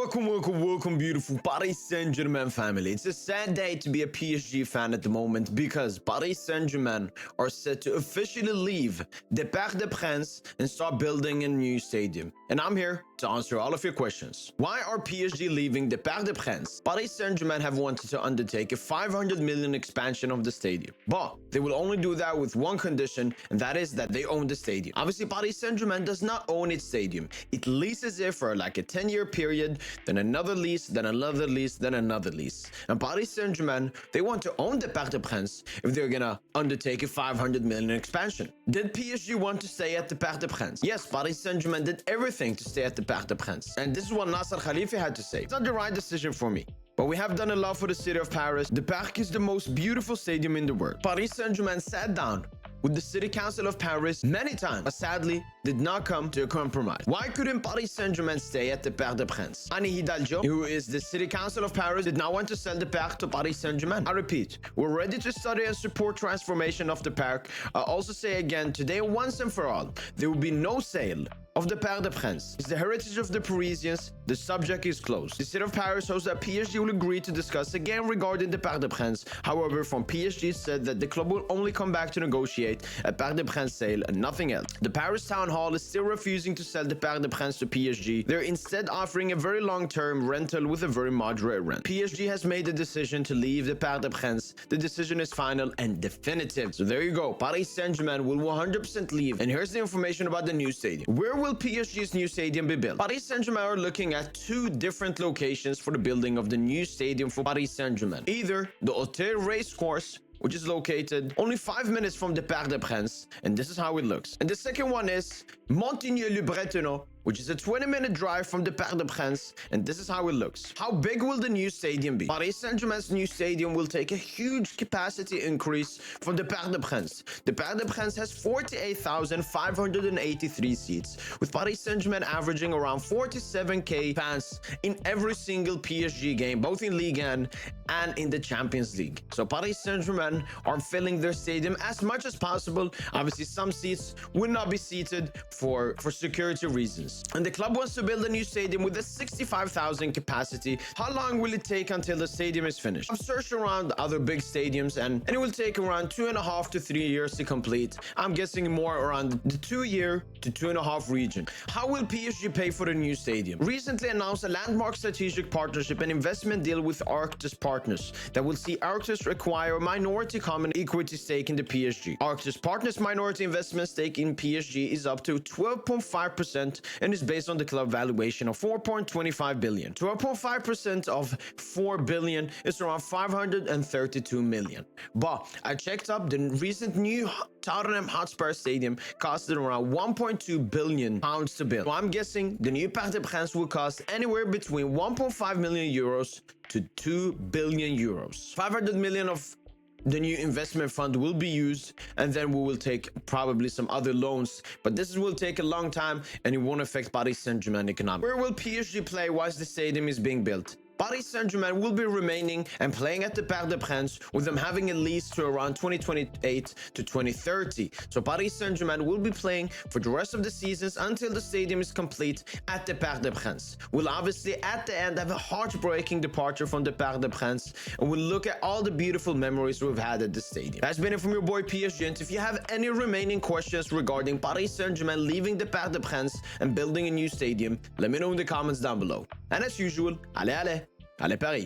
Welcome, beautiful Paris Saint-Germain family. It's a sad day to be a PSG fan at the moment because Paris Saint-Germain are set to officially leave the Parc des Princes and start building a new stadium. And I'm here to answer all of your questions. Why are PSG leaving the Parc des Princes? Paris Saint-Germain have wanted to undertake a 500 million expansion of the stadium, but they will only do that with one condition, and that is that they own the stadium. Obviously, Paris Saint-Germain does not own its stadium. It leases it for like a 10-year period, then another lease, then another lease, then another lease. And Paris Saint-Germain, they want to own the Parc des Princes if they're gonna undertake a 500 million expansion. Did PSG want to stay at the Parc des Princes? Yes, Paris Saint-Germain did everything to stay at the Parc des Princes. And this is what Nasser Khalifi had to say. It's not the right decision for me, but we have done a lot for the city of Paris. The Parc is the most beautiful stadium in the world. Paris Saint-Germain sat down with the City Council of Paris many times, but sadly did not come to a compromise. Why couldn't Paris Saint-Germain stay at the Parc des Princes? Annie Hidalgo, who is the City Council of Paris, did not want to sell the Parc to Paris Saint-Germain. I repeat, we're ready to study and support transformation of the Parc. I also say again today, once and for all, there will be no sale of the Parc des Princes. It's the heritage of the Parisians. The subject is closed. The city of Paris hopes that PSG will agree to discuss again regarding the Parc des Princes. However, from PSG said that the club will only come back to negotiate a Parc des Princes sale and nothing else. The Paris Town Hall is still refusing to sell the Parc des Princes to PSG. They're instead offering a very long-term rental with a very moderate rent. PSG has made the decision to leave the Parc des Princes. The decision is final and definitive. So there you go. Paris Saint-Germain will 100% leave. And here's the information about the new stadium. Where will PSG's new stadium be built? Paris Saint-Germain are looking at two different locations for the building of the new stadium for Paris Saint-Germain. Either the Hotel Race Course, which is located only 5 minutes from the Parc des Princes, and this is how it looks. And the second one is Montigny-le-Bretonneux, which is a 20-minute drive from the Parc des Princes, and this is how it looks. How big will the new stadium be? Paris Saint-Germain's new stadium will take a huge capacity increase from the Parc des Princes. The Parc des Princes has 48,583 seats, with Paris Saint-Germain averaging around 47k fans in every single PSG game, both in Ligue 1 and in the Champions League. So Paris Saint-Germain are filling their stadium as much as possible. Obviously, some seats will not be seated for security reasons. And the club wants to build a new stadium with a 65,000 capacity. How long will it take until the stadium is finished? I've searched around other big stadiums and it will take around 2.5 to 3 years to complete. I'm guessing more around the 2-year to 2.5 region. How will PSG pay for the new stadium? Recently announced a landmark strategic partnership and investment deal with Arctis Partners that will see Arctis acquire a minority common equity stake in the PSG. Arctis Partners minority investment stake in PSG is up to 12.5% and is based on the club valuation of 4.25 billion. 12.5% of 4 billion is around 532 million. But I checked up, the recent new Tottenham Hotspur Stadium costed around 1.2 billion pounds to build. So I'm guessing the new Parc des Princes will cost anywhere between 1.5 million euros to 2 billion euros. 500 million of the new investment fund will be used, and then we will take probably some other loans, but this will take a long time and it won't affect Paris Saint-Germain economics. Where will PSG play whilst the stadium is being built? Paris Saint-Germain will be remaining and playing at the Parc des Princes, with them having a lease to around 2028 to 2030. So Paris Saint-Germain will be playing for the rest of the seasons until the stadium is complete at the Parc des Princes. We'll obviously at the end have a heartbreaking departure from the Parc des Princes, and we'll look at all the beautiful memories we've had at the stadium. That's been it from your boy PSG, and if you have any remaining questions regarding Paris Saint-Germain leaving the Parc des Princes and building a new stadium, let me know in the comments down below. And as usual, allez Paris!